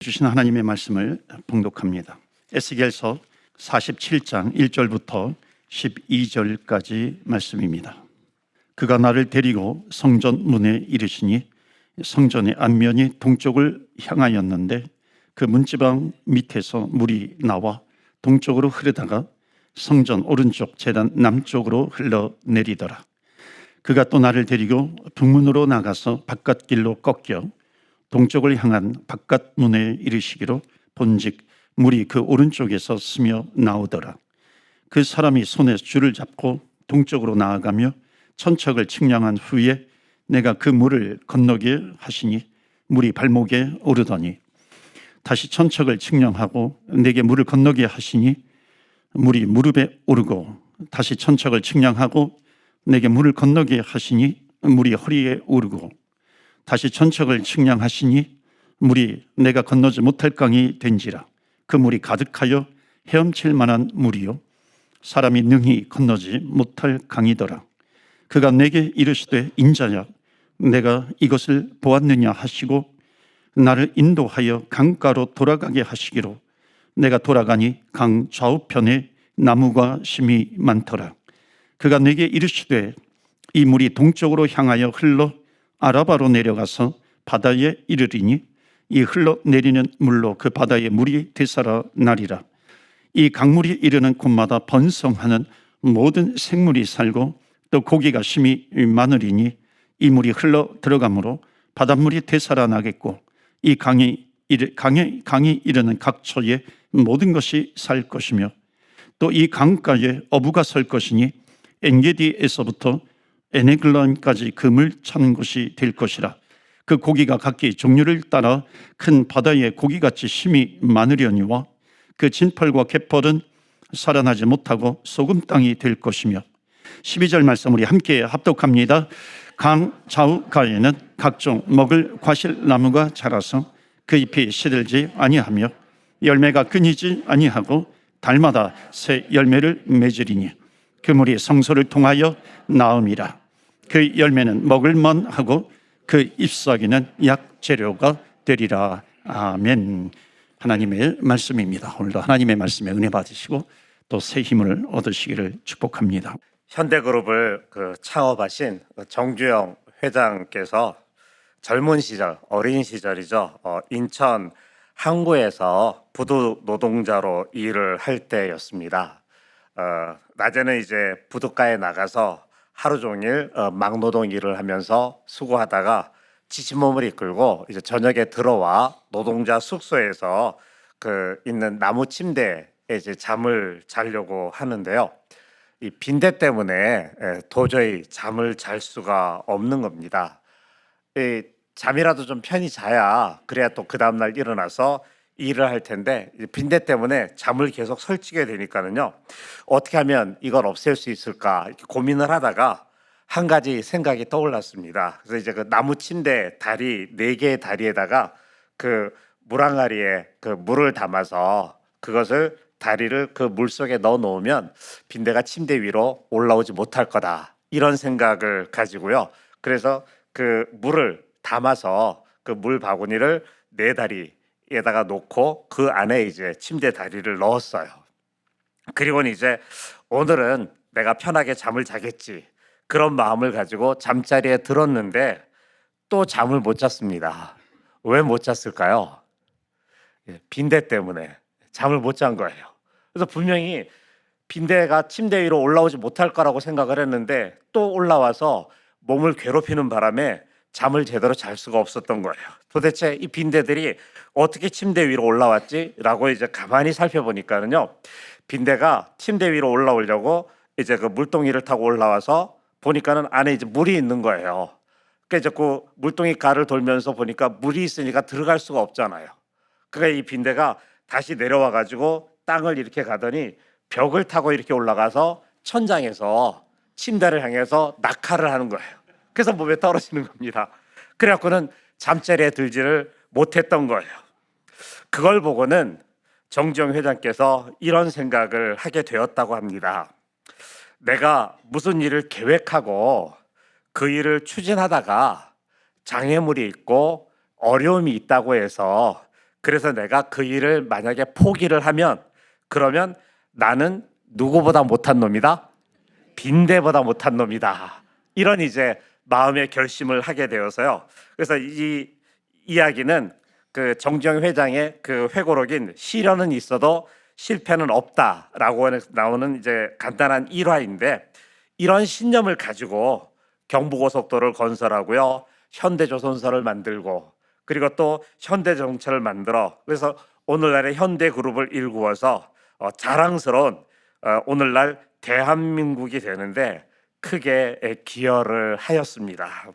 주신 하나님의 말씀을 봉독합니다. 에스겔서 47장 1절부터 12절까지 말씀입니다. 그가 나를 데리고 성전 문에 이르시니 성전의 앞면이 동쪽을 향하였는데 그 문지방 밑에서 물이 나와 동쪽으로 흐르다가 성전 오른쪽 제단 남쪽으로 흘러내리더라. 그가 또 나를 데리고 북문으로 나가서 바깥길로 꺾여 동쪽을 향한 바깥문에 이르시기로 본즉 물이 그 오른쪽에서 스며 나오더라. 그 사람이 손에 줄을 잡고 동쪽으로 나아가며 천척을 측량한 후에 내가 그 물을 건너게 하시니 물이 발목에 오르더니 다시 천척을 측량하고 내게 물을 건너게 하시니 물이 무릎에 오르고 다시 천척을 측량하고 내게 물을 건너게 하시니 물이 허리에 오르고 다시 천척을 측량하시니 물이 내가 건너지 못할 강이 된지라. 그 물이 가득하여 헤엄칠 만한 물이요 사람이 능히 건너지 못할 강이더라. 그가 내게 이르시되 인자야 내가 이것을 보았느냐 하시고 나를 인도하여 강가로 돌아가게 하시기로 내가 돌아가니 강 좌우편에 나무가 심이 많더라. 그가 내게 이르시되 이 물이 동쪽으로 향하여 흘러 아라바로 내려가서 바다에 이르리니 이 흘러내리는 물로 그 바다의 물이 되살아나리라. 이 강물이 이르는 곳마다 번성하는 모든 생물이 살고 또 고기가 심히 많으리니 이 물이 흘러 들어가므로 바닷물이 되살아나겠고 이 강이 이르는 각처에 모든 것이 살 것이며 또 이 강가에 어부가 설 것이니 엔게디에서부터 에네글라임까지 금을 찾는 곳이 될 것이라. 그 고기가 각기 종류를 따라 큰 바다의 고기같이 심이 많으려니와 그 진펄과 갯벌은 살아나지 못하고 소금 땅이 될 것이며 12절 말씀 우리 함께 합독합니다. 강 좌우가에는 각종 먹을 과실나무가 자라서 그 잎이 시들지 아니하며 열매가 끊이지 아니하고 달마다 새 열매를 맺으리니 그 물이 성소를 통하여 나음이라. 그 열매는 먹을만하고 그 잎사귀는 약재료가 되리라. 아멘. 하나님의 말씀입니다. 오늘도 하나님의 말씀에 은혜 받으시고 또 새 힘을 얻으시기를 축복합니다. 현대그룹을 창업하신 정주영 회장께서 젊은 시절, 어린 시절이죠. 인천 항구에서 부두 노동자로 일을 할 때였습니다. 낮에는 이제 부둣가에 나가서 하루 종일 막노동 일을 하면서 수고하다가 지친 몸을 이끌고 이제 저녁에 들어와 노동자 숙소에서 있는 나무 침대에 이제 잠을 자려고 하는데요. 이 빈대 때문에 도저히 잠을 잘 수가 없는 겁니다. 잠이라도 좀 편히 자야 그래야 또 그 다음날 일어나서 일을 할 텐데 빈대 때문에 잠을 계속 설치게 되니까는요. 어떻게 하면 이걸 없앨 수 있을까 이렇게 고민을 하다가 한 가지 생각이 떠올랐습니다. 그래서 이제 그 나무 침대 다리 4개의 다리에다가 그 물항아리에 그 물을 담아서 그것을 다리를 그 물 속에 넣어 놓으면 빈대가 침대 위로 올라오지 못할 거다. 이런 생각을 가지고요. 그래서 그 물을 담아서 그 물 바구니를 4다리에다가 놓고 그 안에 이제 침대 다리를 넣었어요. 그리고는 이제 오늘은 내가 편하게 잠을 자겠지. 그런 마음을 가지고 잠자리에 들었는데 또 잠을 못 잤습니다. 왜 못 잤을까요? 빈대 때문에 잠을 못 잔 거예요. 그래서 분명히 빈대가 침대 위로 올라오지 못할 거라고 생각을 했는데 또 올라와서 몸을 괴롭히는 바람에 잠을 제대로 잘 수가 없었던 거예요. 도대체 이 빈대들이 어떻게 침대 위로 올라왔지? 라고 이제 가만히 살펴보니까는요. 빈대가 침대 위로 올라오려고 이제 그 물동이를 타고 올라와서 보니까는 안에 이제 물이 있는 거예요. 그러니까 이제 그 물동이 가를 돌면서 보니까 물이 있으니까 들어갈 수가 없잖아요. 그러니까 이 빈대가 다시 내려와 가지고 땅을 이렇게 가더니 벽을 타고 이렇게 올라가서 천장에서 침대를 향해서 낙하를 하는 거예요. 그래서 몸에 떨어지는 겁니다. 그래갖고는 잠자리에 들지를 못했던 거예요. 그걸 보고는 정주영 회장께서 이런 생각을 하게 되었다고 합니다. 내가 무슨 일을 계획하고 그 일을 추진하다가 장애물이 있고 어려움이 있다고 해서 그래서 내가 그 일을 만약에 포기를 하면 그러면 나는 누구보다 못한 놈이다. 빈대보다 못한 놈이다. 이런 이제 마음의 결심을 하게 되어서요. 그래서 이 이야기는 그 정주영 회장의 그 회고록인 시련은 있어도 실패는 없다라고 나오는 이제 간단한 일화인데, 이런 신념을 가지고 경부고속도로를 건설하고요, 현대조선소를 만들고, 그리고 또 현대정철을 만들어, 그래서 오늘날의 현대그룹을 일구어서 자랑스러운 오늘날 대한민국이 되는데 크게 기여를 하였습니다.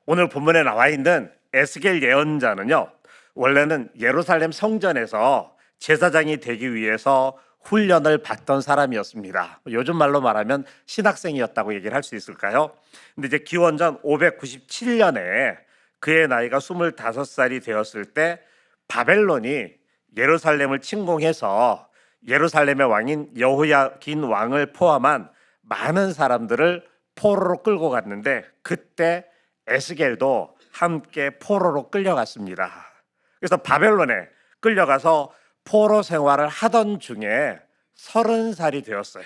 오늘 본문에 나와 있는 에스겔 예언자는요, 원래는 예루살렘 성전에서 제사장이 되기 위해서 훈련을 받던 사람이었습니다. 요즘 말로 말하면 신학생이었다고 얘기를 할 수 있을까요? 근데 이제 기원전 597년에 그의 나이가 25살이 되었을 때 바벨론이 예루살렘을 침공해서 예루살렘의 왕인 여호야긴 왕을 포함한 많은 사람들을 포로로 끌고 갔는데, 그때 에스겔도 함께 포로로 끌려갔습니다. 그래서 바벨론에 끌려가서 포로 생활을 하던 중에 30살이 되었어요.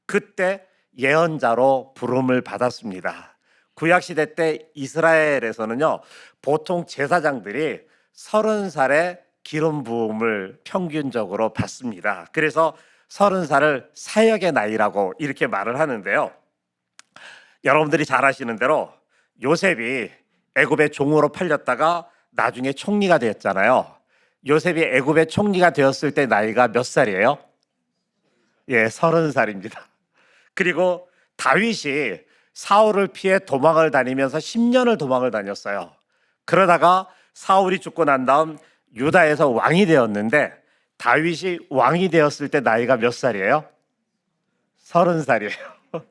그때 예언자로 부름을 받았습니다. 구약시대 때 이스라엘에서는요, 보통 제사장들이 30살에 기름 부음을 평균적으로 받습니다. 그래서 30살을 사역의 나이라고 이렇게 말을 하는데요. 여러분들이 잘 아시는 대로 요셉이 애굽의 종으로 팔렸다가 나중에 총리가 되었잖아요. 요셉이 애굽의 총리가 되었을 때 나이가 몇 살이에요? 예, 30살입니다. 그리고 다윗이 사울을 피해 도망을 다니면서 10년을 도망을 다녔어요. 그러다가 사울이 죽고 난 다음 유다에서 왕이 되었는데, 다윗이 왕이 되었을 때 나이가 몇 살이에요? 30살이에요.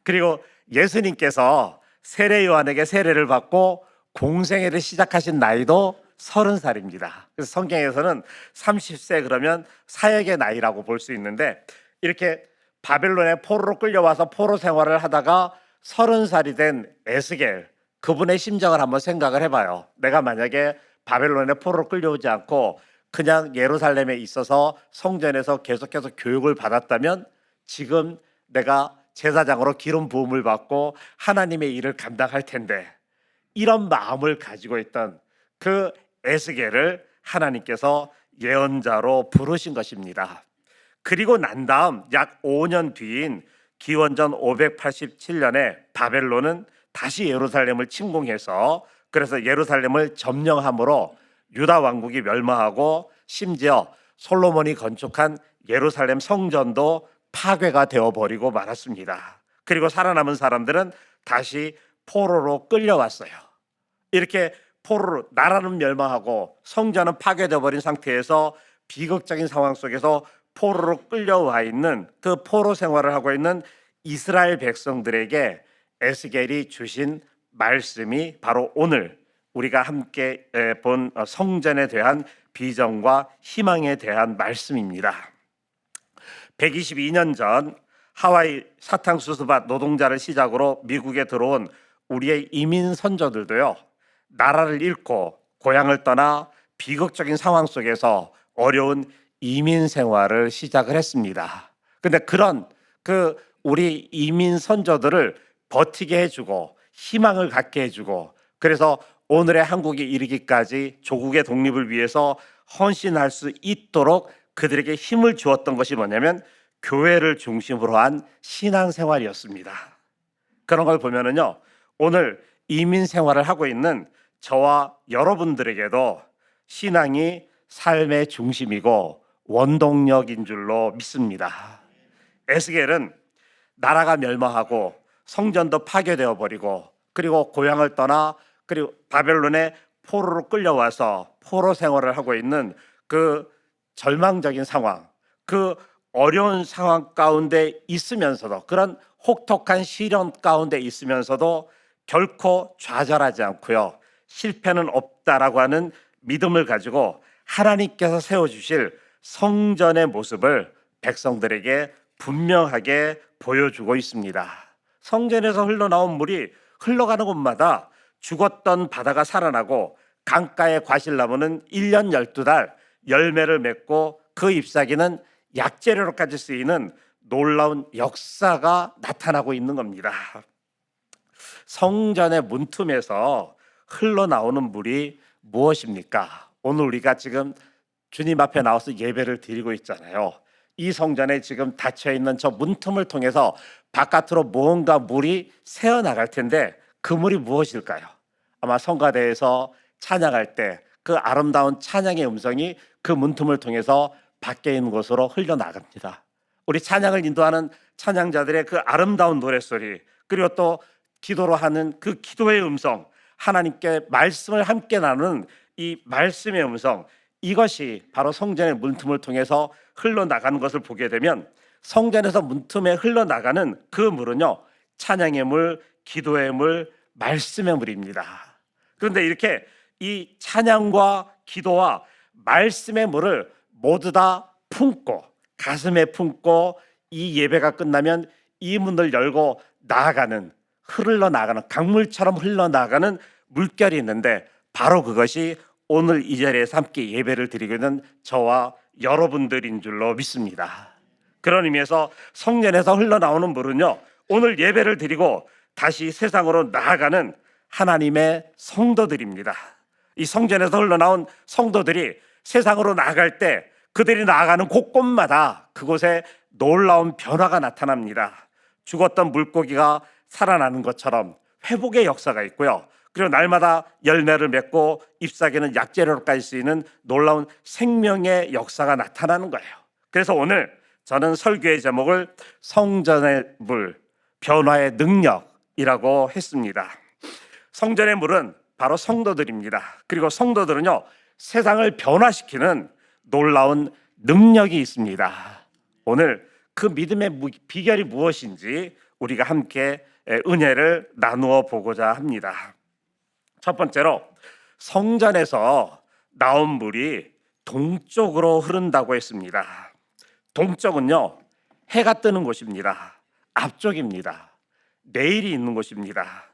그리고 예수님께서 세례 요한에게 세례를 받고 공생애를 시작하신 나이도 30살입니다. 그래서 성경에서는 30세 그러면 사역의 나이라고 볼 수 있는데, 이렇게 바벨론에 포로로 끌려와서 포로 생활을 하다가 30살이 된 에스겔, 그분의 심정을 한번 생각을 해봐요. 내가 만약에 바벨론에 포로로 끌려오지 않고 그냥 예루살렘에 있어서 성전에서 계속해서 교육을 받았다면 지금 내가 제사장으로 기름 부음을 받고 하나님의 일을 감당할 텐데, 이런 마음을 가지고 있던 그 에스겔을 하나님께서 예언자로 부르신 것입니다. 그리고 난 다음 약 5년 뒤인 기원전 587년에 바벨론은 다시 예루살렘을 침공해서, 그래서 예루살렘을 점령함으로 유다 왕국이 멸망하고 심지어 솔로몬이 건축한 예루살렘 성전도 파괴가 되어버리고 말았습니다. 그리고 살아남은 사람들은 다시 포로로 끌려왔어요. 이렇게 포로로, 나라는 멸망하고 성전은 파괴되어 버린 상태에서 비극적인 상황 속에서 포로로 끌려와 있는 그 포로 생활을 하고 있는 이스라엘 백성들에게 에스겔이 주신 말씀이 바로 오늘 우리가 함께 본 성전에 대한 비전과 희망에 대한 말씀입니다. 122년 전 하와이 사탕수수밭 노동자를 시작으로 미국에 들어온 우리의 이민 선조들도요, 나라를 잃고 고향을 떠나 비극적인 상황 속에서 어려운 이민 생활을 시작을 했습니다. 근데 그런 우리 이민 선조들을 버티게 해주고 희망을 갖게 해주고, 그래서 오늘의 한국에 이르기까지 조국의 독립을 위해서 헌신할 수 있도록 그들에게 힘을 주었던 것이 뭐냐면 교회를 중심으로 한 신앙생활이었습니다. 그런 걸 보면은요, 오늘 이민 생활을 하고 있는 저와 여러분들에게도 신앙이 삶의 중심이고 원동력인 줄로 믿습니다. 에스겔은 나라가 멸망하고 성전도 파괴되어 버리고, 그리고 고향을 떠나, 그리고 바벨론에 포로로 끌려와서 포로 생활을 하고 있는 그 절망적인 상황, 그 어려운 상황 가운데 있으면서도, 그런 혹독한 시련 가운데 있으면서도 결코 좌절하지 않고요, 실패는 없다라고 하는 믿음을 가지고 하나님께서 세워주실 성전의 모습을 백성들에게 분명하게 보여주고 있습니다. 성전에서 흘러나온 물이 흘러가는 곳마다 죽었던 바다가 살아나고 강가의 과실나무는 1년 12달 열매를 맺고 그 잎사귀는 약재료로까지 쓰이는 놀라운 역사가 나타나고 있는 겁니다. 성전의 문틈에서 흘러나오는 물이 무엇입니까? 오늘 우리가 지금 주님 앞에 나와서 예배를 드리고 있잖아요. 이 성전에 지금 닫혀있는 저 문틈을 통해서 바깥으로 무언가 물이 새어나갈 텐데 그 물이 무엇일까요? 아마 성가대에서 찬양할 때 그 아름다운 찬양의 음성이 그 문틈을 통해서 밖에 있는 곳으로 흘러나갑니다. 우리 찬양을 인도하는 찬양자들의 그 아름다운 노랫소리, 그리고 또 기도로 하는 그 기도의 음성, 하나님께 말씀을 함께 나누는 이 말씀의 음성, 이것이 바로 성전의 문틈을 통해서 흘러나가는 것을 보게 되면 성전에서 문틈에 흘러나가는 그 물은요, 찬양의 물, 기도의 물, 말씀의 물입니다. 그런데 이렇게 이 찬양과 기도와 말씀의 물을 모두 다 품고 가슴에 품고 이 예배가 끝나면 이 문을 열고 나아가는, 흘러나가는, 강물처럼 흘러나가는 물결이 있는데 바로 그것이 오늘 이 자리에서 함께 예배를 드리고 있는 저와 여러분들인 줄로 믿습니다. 그런 의미에서 성전에서 흘러나오는 물은요, 오늘 예배를 드리고 다시 세상으로 나아가는 하나님의 성도들입니다. 이 성전에서 흘러나온 성도들이 세상으로 나아갈 때 그들이 나아가는 곳곳마다 그곳에 놀라운 변화가 나타납니다. 죽었던 물고기가 살아나는 것처럼 회복의 역사가 있고요. 그리고 날마다 열매를 맺고 잎사귀는 약재료로까지 쓰이는 놀라운 생명의 역사가 나타나는 거예요. 그래서 오늘 저는 설교의 제목을 성전의 물, 변화의 능력이라고 했습니다. 성전의 물은 바로 성도들입니다. 그리고 성도들은요, 세상을 변화시키는 놀라운 능력이 있습니다. 오늘 그 믿음의 비결이 무엇인지 우리가 함께 은혜를 나누어 보고자 합니다. 첫 번째로 성전에서 나온 물이 동쪽으로 흐른다고 했습니다. 동쪽은요, 해가 뜨는 곳입니다. 앞쪽입니다. 내일이 있는 곳입니다.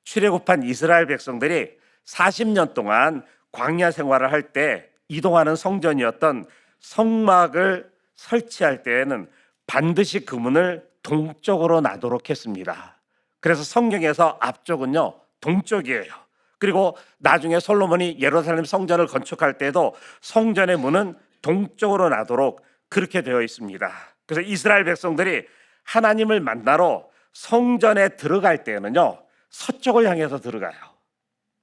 출애굽한 이스라엘 백성들이 40년 동안 광야 생활을 할 때 이동하는 성전이었던 성막을 설치할 때에는 반드시 그 문을 동쪽으로 나도록 했습니다. 그래서 성경에서 앞쪽은요, 동쪽이에요. 그리고 나중에 솔로몬이 예루살렘 성전을 건축할 때도 성전의 문은 동쪽으로 나도록 그렇게 되어 있습니다. 그래서 이스라엘 백성들이 하나님을 만나러 성전에 들어갈 때는요, 서쪽을 향해서 들어가요.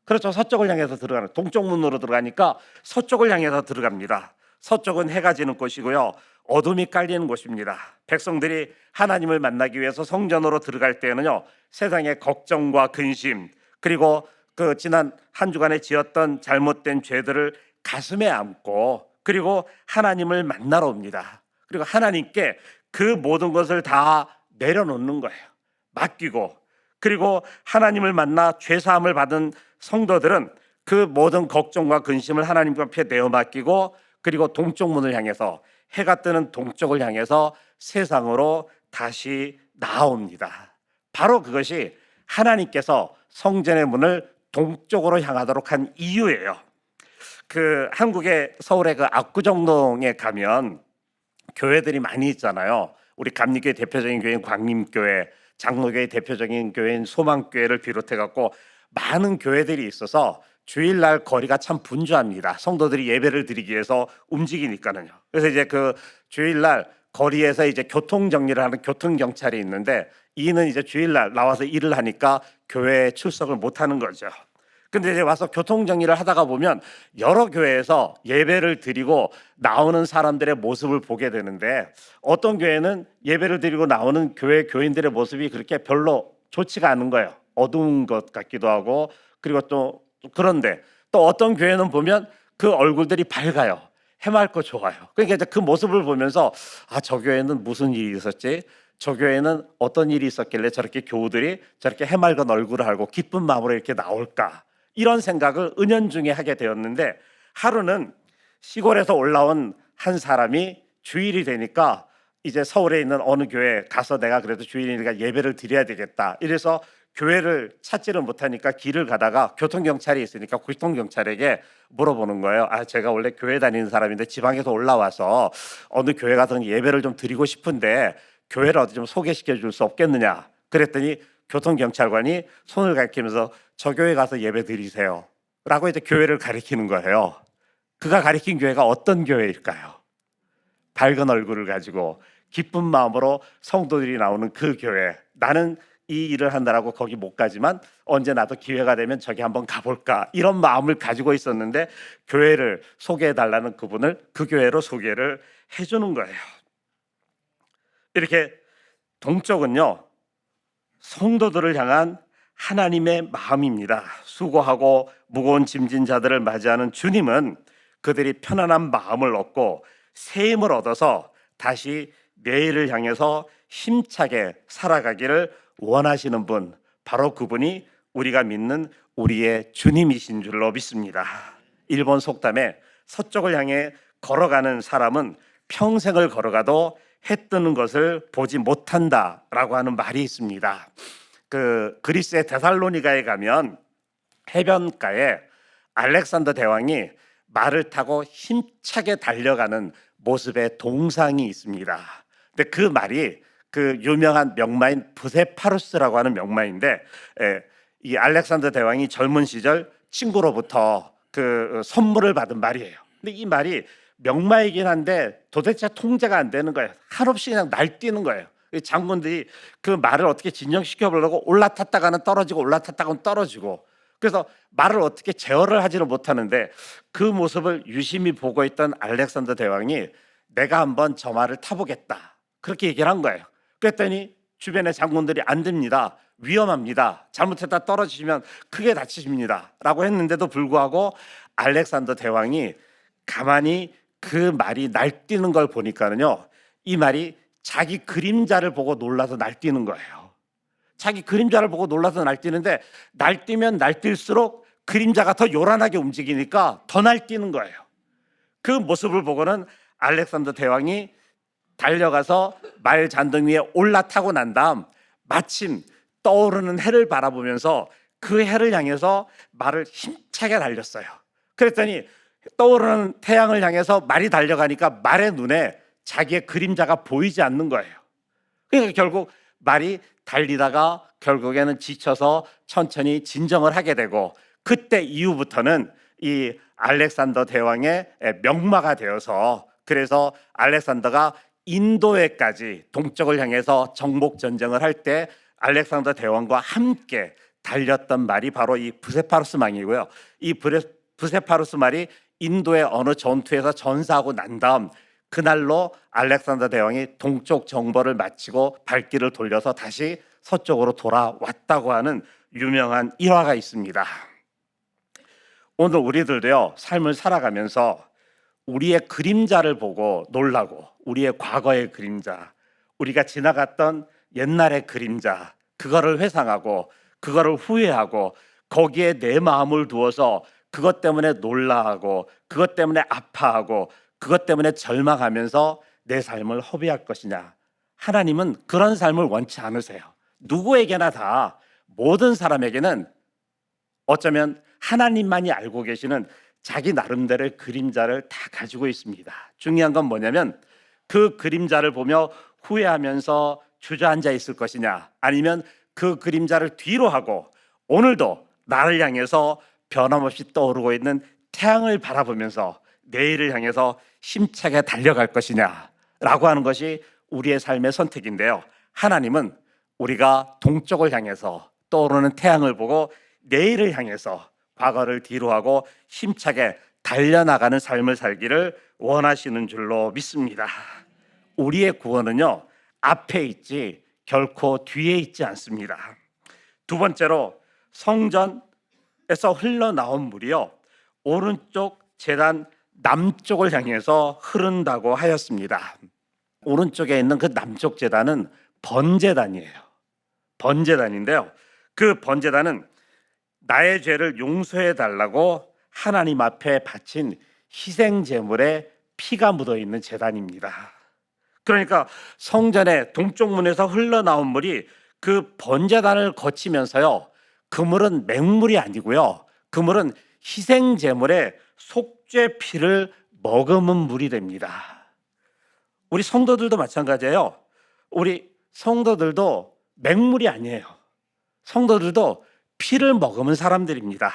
그렇죠. 서쪽을 향해서 들어가는, 동쪽 문으로 들어가니까 서쪽을 향해서 들어갑니다. 서쪽은 해가 지는 곳이고요, 어둠이 깔리는 곳입니다. 백성들이 하나님을 만나기 위해서 성전으로 들어갈 때는요, 세상의 걱정과 근심, 그리고 그 지난 한 주간에 지었던 잘못된 죄들을 가슴에 안고, 그리고 하나님을 만나러 옵니다. 그리고 하나님께 그 모든 것을 다 내려놓는 거예요. 맡기고, 그리고 하나님을 만나 죄사함을 받은 성도들은 그 모든 걱정과 근심을 하나님 앞에 내어 맡기고, 그리고 동쪽 문을 향해서, 해가 뜨는 동쪽을 향해서 세상으로 다시 나옵니다. 바로 그것이 하나님께서 성전의 문을 동쪽으로 향하도록 한 이유예요. 그 한국의 서울의 그 압구정동에 가면 교회들이 많이 있잖아요. 우리 감리교회 대표적인 교회인 광림교회, 장로교회 대표적인 교회인 소망교회를 비롯해 갖고 많은 교회들이 있어서 주일날 거리가 참 분주합니다. 성도들이 예배를 드리기 위해서 움직이니까는요. 그래서 이제 그 주일날 거리에서 이제 교통 정리를 하는 교통 경찰이 있는데, 이는 이제 주일날 나와서 일을 하니까 교회에 출석을 못 하는 거죠. 근데 이제 와서 교통 정리를 하다가 보면 여러 교회에서 예배를 드리고 나오는 사람들의 모습을 보게 되는데, 어떤 교회는 예배를 드리고 나오는 교회 교인들의 모습이 그렇게 별로 좋지가 않은 거예요. 어두운 것 같기도 하고, 그리고 또 그런데 또 어떤 교회는 보면 그 얼굴들이 밝아요. 해맑고 좋아요. 그러니까 이제 그 모습을 보면서 저 교회는 무슨 일이 있었지? 저 교회는 어떤 일이 있었길래 저렇게 교우들이 저렇게 해맑은 얼굴을 하고 기쁜 마음으로 이렇게 나올까? 이런 생각을 은연중에 하게 되었는데, 하루는 시골에서 올라온 한 사람이 주일이 되니까 이제 서울에 있는 어느 교회에 가서 내가 그래도 주일이니까 예배를 드려야 되겠다, 이래서 교회를 찾지를 못하니까 길을 가다가 교통경찰이 있으니까 교통경찰에게 물어보는 거예요. 제가 원래 교회 다니는 사람인데 지방에서 올라와서 어느 교회 가서 예배를 좀 드리고 싶은데 교회를 어디 좀 소개시켜 줄 수 없겠느냐. 그랬더니 교통경찰관이 손을 가리키면서 저 교회 가서 예배 드리세요 라고 이제 교회를 가리키는 거예요. 그가 가리킨 교회가 어떤 교회일까요? 밝은 얼굴을 가지고 기쁜 마음으로 성도들이 나오는 그 교회. 나는 이 일을 한다라고 거기 못 가지만 언제 나도 기회가 되면 저기 한번 가볼까, 이런 마음을 가지고 있었는데 교회를 소개해달라는 그분을 그 교회로 소개를 해주는 거예요. 이렇게 동쪽은요, 성도들을 향한 하나님의 마음입니다. 수고하고 무거운 짐진 자들을 맞이하는 주님은 그들이 편안한 마음을 얻고 새 힘을 얻어서 다시 내일을 향해서 힘차게 살아가기를 원하시는 분, 바로 그분이 우리가 믿는 우리의 주님이신 줄로 믿습니다. 일본 속담에 서쪽을 향해 걸어가는 사람은 평생을 걸어가도 해 뜨는 것을 보지 못한다라고 하는 말이 있습니다. 그 그리스의 데살로니가에 가면 해변가에 알렉산더 대왕이 말을 타고 힘차게 달려가는 모습의 동상이 있습니다. 근데 그 말이 그 유명한 명마인 부세파루스라고 하는 명마인데, 이 알렉산더 대왕이 젊은 시절 친구로부터 그 선물을 받은 말이에요. 근데 이 말이 명마이긴 한데 도대체 통제가 안 되는 거예요. 한없이 그냥 날뛰는 거예요. 장군들이 그 말을 어떻게 진정시켜 보려고 올라탔다가는 떨어지고 올라탔다가는 떨어지고, 그래서 말을 어떻게 제어를 하지를 못하는데 그 모습을 유심히 보고 있던 알렉산더 대왕이 내가 한번 저 말을 타보겠다, 그렇게 얘기를 한 거예요. 그랬더니 주변의 장군들이 안 됩니다, 위험합니다, 잘못했다 떨어지시면 크게 다치십니다 라고 했는데도 불구하고 알렉산더 대왕이 가만히 그 말이 날뛰는 걸 보니까는요, 이 말이 자기 그림자를 보고 놀라서 날뛰는 거예요. 자기 그림자를 보고 놀라서 날뛰는데 날뛰면 날뛸수록 그림자가 더 요란하게 움직이니까 더 날뛰는 거예요. 그 모습을 보고는 알렉산더 대왕이 달려가서 말 잔등 위에 올라타고 난 다음 마침 떠오르는 해를 바라보면서 그 해를 향해서 말을 힘차게 달렸어요. 그랬더니 떠오르는 태양을 향해서 말이 달려가니까 말의 눈에 자기의 그림자가 보이지 않는 거예요. 그러니까 결국 말이 달리다가 결국에는 지쳐서 천천히 진정을 하게 되고, 그때 이후부터는 이 알렉산더 대왕의 명마가 되어서, 그래서 알렉산더가 인도에까지 동쪽을 향해서 정복 전쟁을 할 때 알렉산더 대왕과 함께 달렸던 말이 바로 이 부세파루스 망이고요. 이 부세파루스 말이 인도의 어느 전투에서 전사하고 난 다음 그날로 알렉산더 대왕이 동쪽 정벌을 마치고 발길을 돌려서 다시 서쪽으로 돌아왔다고 하는 유명한 일화가 있습니다. 오늘 우리들도요, 삶을 살아가면서 우리의 그림자를 보고 놀라고, 우리의 과거의 그림자, 우리가 지나갔던 옛날의 그림자, 그거를 회상하고 그거를 후회하고 거기에 내 마음을 두어서 그것 때문에 놀라하고 그것 때문에 아파하고 그것 때문에 절망하면서 내 삶을 허비할 것이냐. 하나님은 그런 삶을 원치 않으세요. 누구에게나 다, 모든 사람에게는 어쩌면 하나님만이 알고 계시는 자기 나름대로의 그림자를 다 가지고 있습니다. 중요한 건 뭐냐면 그 그림자를 보며 후회하면서 주저앉아 있을 것이냐, 아니면 그 그림자를 뒤로 하고 오늘도 나를 향해서 변함없이 떠오르고 있는 태양을 바라보면서 내일을 향해서 힘차게 달려갈 것이냐라고 하는 것이 우리의 삶의 선택인데요. 하나님은 우리가 동쪽을 향해서 떠오르는 태양을 보고 내일을 향해서 과거를 뒤로 하고 힘차게 달려나가는 삶을 살기를 원하시는 줄로 믿습니다. 우리의 구원은요, 앞에 있지 결코 뒤에 있지 않습니다. 두 번째로, 성전에서 흘러나온 물이요, 오른쪽 제단 남쪽을 향해서 흐른다고 하였습니다. 오른쪽에 있는 그 남쪽 제단은 번제단이에요. 번제단인데요, 그 번제단은 나의 죄를 용서해 달라고 하나님 앞에 바친 희생 제물에 피가 묻어 있는 제단입니다. 그러니까 성전의 동쪽 문에서 흘러나온 물이 그 번제단을 거치면서요, 그물은 맹물이 아니고요, 그물은 희생 제물의 속죄 피를 머금은 물이 됩니다. 우리 성도들도 마찬가지예요. 우리 성도들도 맹물이 아니에요. 성도들도 피를 머금은 사람들입니다.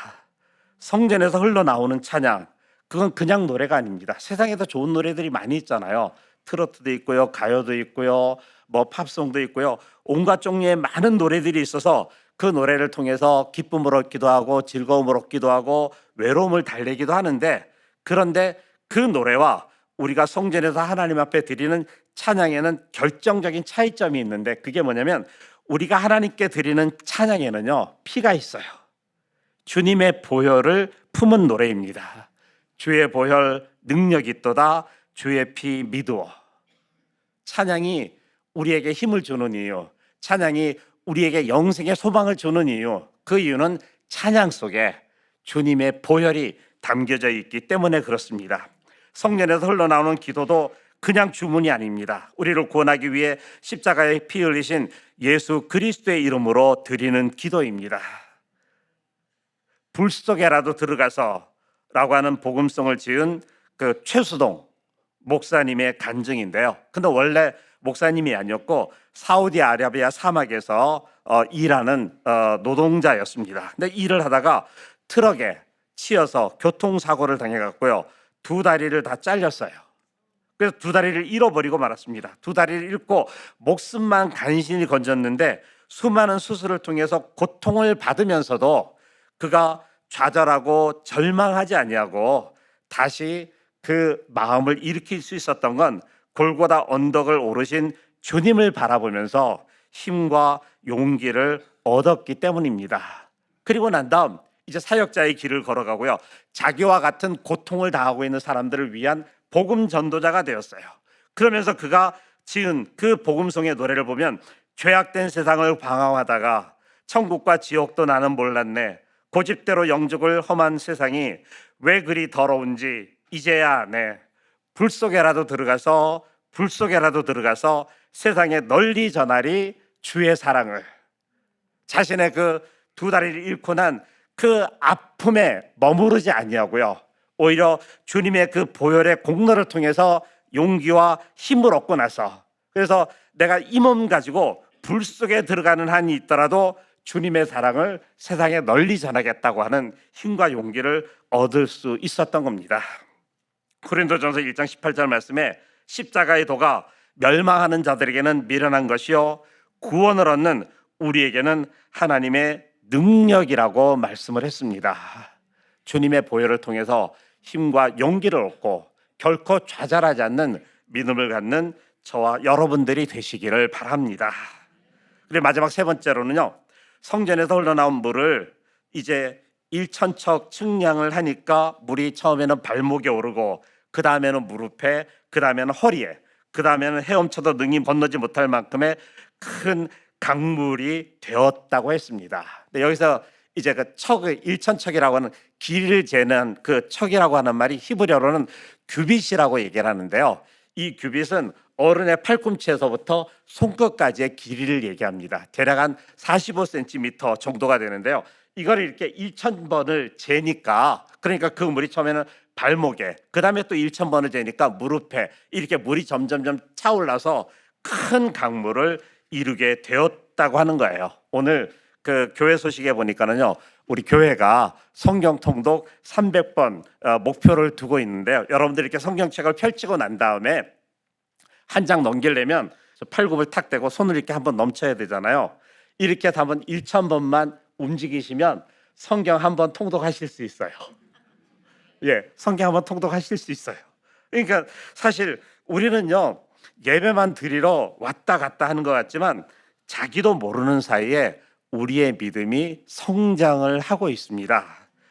성전에서 흘러나오는 찬양, 그건 그냥 노래가 아닙니다. 세상에도 좋은 노래들이 많이 있잖아요. 트로트도 있고요, 가요도 있고요, 뭐 팝송도 있고요. 온갖 종류의 많은 노래들이 있어서 그 노래를 통해서 기쁨을 얻기도 하고 즐거움을 얻기도 하고 외로움을 달래기도 하는데, 그런데 그 노래와 우리가 성전에서 하나님 앞에 드리는 찬양에는 결정적인 차이점이 있는데, 그게 뭐냐면 우리가 하나님께 드리는 찬양에는요, 피가 있어요. 주님의 보혈을 품은 노래입니다. 주의 보혈 능력 있도다, 주의 피 미두어. 찬양이 우리에게 힘을 주는 이유, 찬양이 우리에게 영생의 소망을 주는 이유, 그 이유는 찬양 속에 주님의 보혈이 담겨져 있기 때문에 그렇습니다. 성전에서 흘러나오는 기도도 그냥 주문이 아닙니다. 우리를 구원하기 위해 십자가에 피 흘리신 예수 그리스도의 이름으로 드리는 기도입니다. 불 속에라도 들어가서 라고 하는 복음성을 지은 그 최수동 목사님의 간증인데요. 근데 원래 목사님이 아니었고 사우디아라비아 사막에서 일하는 노동자였습니다. 근데 일을 하다가 트럭에 치여서 교통사고를 당해갔고요. 두 다리를 다 잘렸어요. 그래서 두 다리를 잃어버리고 말았습니다. 두 다리를 잃고 목숨만 간신히 건졌는데 수많은 수술을 통해서 고통을 받으면서도 그가 좌절하고 절망하지 아니하고 다시 그 마음을 일으킬 수 있었던 건 골고다 언덕을 오르신 주님을 바라보면서 힘과 용기를 얻었기 때문입니다. 그리고 난 다음 이제 사역자의 길을 걸어가고요, 자기와 같은 고통을 당하고 있는 사람들을 위한 복음 전도자가 되었어요. 그러면서 그가 지은 그 복음송의 노래를 보면, 죄악된 세상을 방황하다가 천국과 지옥도 나는 몰랐네, 고집대로 영죽을 험한 세상이 왜 그리 더러운지 이제야 아네, 불 속에라도 들어가서 세상에 널리 전하리 주의 사랑을. 자신의 그 두 다리를 잃고 난 그 아픔에 머무르지 아니하고요, 오히려 주님의 그 보혈의 공로를 통해서 용기와 힘을 얻고 나서, 그래서 내가 이 몸 가지고 불 속에 들어가는 한이 있더라도 주님의 사랑을 세상에 널리 전하겠다고 하는 힘과 용기를 얻을 수 있었던 겁니다. 고린도전서 1장 18절 말씀에 십자가의 도가 멸망하는 자들에게는 미련한 것이요 구원을 얻는 우리에게는 하나님의 능력이라고 말씀을 했습니다. 주님의 보혈을 통해서 힘과 용기를 얻고 결코 좌절하지 않는 믿음을 갖는 저와 여러분들이 되시기를 바랍니다. 그리고 마지막 세 번째로는요, 성전에서 흘러나온 물을 이제 1,000척 측량을 하니까 물이 처음에는 발목에 오르고 그 다음에는 무릎에, 그 다음에는 허리에, 그 다음에는 헤엄쳐도 능히 건너지 못할 만큼의 큰 강물이 되었다고 했습니다. 근데 여기서 이제 그 척의 1,000척이라고 하는 길이를 재는 그 척이라고 하는 말이 히브리어로는 규빗이라고 얘기를 하는데요. 이 규빗은 어른의 팔꿈치에서부터 손끝까지의 길이를 얘기합니다. 대략 한 45cm 정도가 되는데요. 이걸 이렇게 1,000번을 재니까, 그러니까 그 물이 처음에는 발목에, 그 다음에 또 1,000번을 재니까 무릎에, 이렇게 물이 점점점 차올라서 큰 강물을 이루게 되었다고 하는 거예요. 오늘 그 교회 소식에 보니까는요, 우리 교회가 성경 통독 300번 목표를 두고 있는데요. 여러분들이 이렇게 성경책을 펼치고 난 다음에 한 장 넘기려면 팔굽을 탁 대고 손을 이렇게 한번 넘쳐야 되잖아요. 이렇게 해서 한번 1,000번만 움직이시면 성경 한번 통독하실 수 있어요. 예, 성경 한번 통독하실 수 있어요. 그러니까 사실 우리는요, 예배만 드리러 왔다 갔다 하는 것 같지만 자기도 모르는 사이에 우리의 믿음이 성장을 하고 있습니다.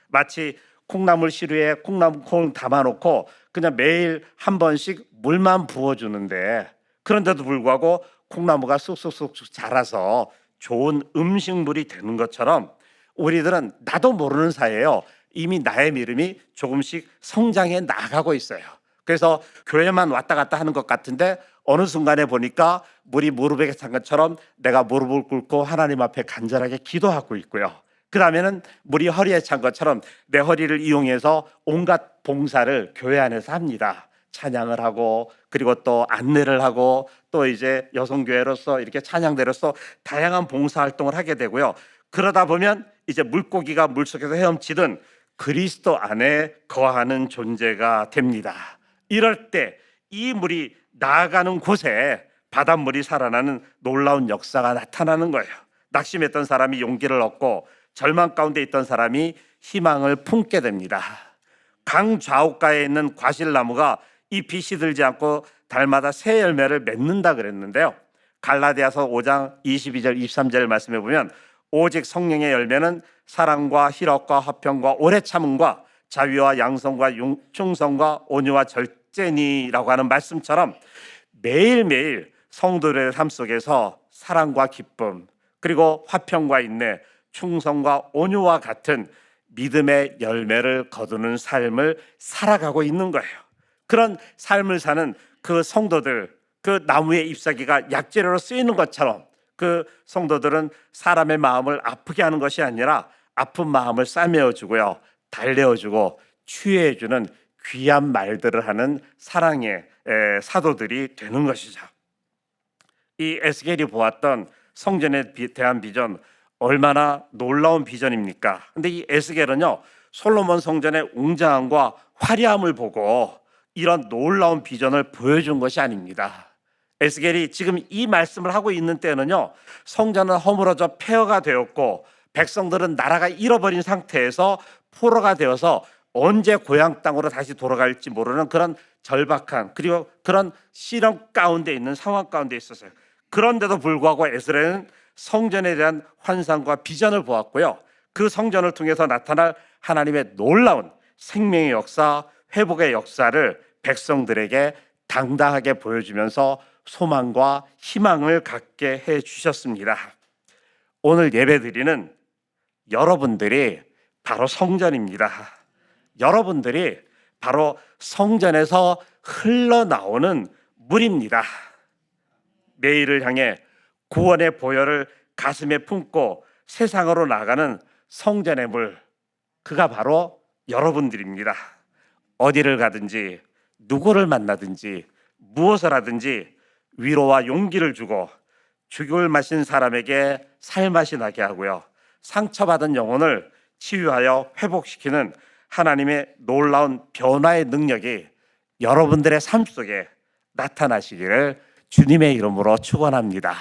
마치 콩나물 시루에 콩나물 담아놓고 그냥 매일 한 번씩 물만 부어주는데, 그런데도 불구하고 콩나무가 쑥쑥쑥 자라서 좋은 음식물이 되는 것처럼 우리들은 나도 모르는 사이에요, 이미 나의 믿음이 조금씩 성장해 나가고 있어요. 그래서 교회만 왔다 갔다 하는 것 같은데 어느 순간에 보니까 물이 무릎에 찬 것처럼 내가 무릎을 꿇고 하나님 앞에 간절하게 기도하고 있고요. 그 다음에는 물이 허리에 찬 것처럼 내 허리를 이용해서 온갖 봉사를 교회 안에서 합니다. 찬양을 하고 그리고 또 안내를 하고 또 이제 여성교회로서 이렇게 찬양대로서 다양한 봉사활동을 하게 되고요. 그러다 보면 이제 물고기가 물속에서 헤엄치든 그리스도 안에 거하는 존재가 됩니다. 이럴 때 이 물이 나아가는 곳에 바닷물이 살아나는 놀라운 역사가 나타나는 거예요. 낙심했던 사람이 용기를 얻고 절망 가운데 있던 사람이 희망을 품게 됩니다. 강 좌우가에 있는 과실나무가 잎이 시들지 않고 달마다 새 열매를 맺는다 그랬는데요. 갈라디아서 5장 22절 23절 말씀해 보면 오직 성령의 열매는 사랑과 희락과 화평과 오래 참음과 자비와 양성과 충성과 온유와 절제니라고 하는 말씀처럼 매일매일 성도들의 삶 속에서 사랑과 기쁨 그리고 화평과 인내 충성과 온유와 같은 믿음의 열매를 거두는 삶을 살아가고 있는 거예요. 그런 삶을 사는 그 성도들, 그 나무의 잎사귀가 약재료로 쓰이는 것처럼 그 성도들은 사람의 마음을 아프게 하는 것이 아니라 아픈 마음을 싸매어주고요, 달래어주고 치유해주는 귀한 말들을 하는 사랑의 사도들이 되는 것이죠. 이 에스겔이 보았던 성전에 대한 비전, 얼마나 놀라운 비전입니까? 근데 이 에스겔은요, 솔로몬 성전의 웅장함과 화려함을 보고 이런 놀라운 비전을 보여준 것이 아닙니다. 에스겔이 지금 이 말씀을 하고 있는 때는요, 성전은 허물어져 폐허가 되었고 백성들은 나라가 잃어버린 상태에서 포로가 되어서 언제 고향 땅으로 다시 돌아갈지 모르는 그런 절박한 그리고 그런 시련 가운데 있는 상황 가운데 있었어요. 그런데도 불구하고 에스겔은 성전에 대한 환상과 비전을 보았고요. 그 성전을 통해서 나타날 하나님의 놀라운 생명의 역사, 회복의 역사를 백성들에게 당당하게 보여주면서 소망과 희망을 갖게 해 주셨습니다. 오늘 예배드리는 여러분들이 바로 성전입니다. 여러분들이 바로 성전에서 흘러나오는 물입니다. 내일을 향해 구원의 보혈을 가슴에 품고 세상으로 나가는 성전의 물, 그가 바로 여러분들입니다. 어디를 가든지 누구를 만나든지 무엇을 하든지 위로와 용기를 주고 죽을 마신 사람에게 살맛이 나게 하고요, 상처받은 영혼을 치유하여 회복시키는 하나님의 놀라운 변화의 능력이 여러분들의 삶 속에 나타나시기를 주님의 이름으로 축원합니다.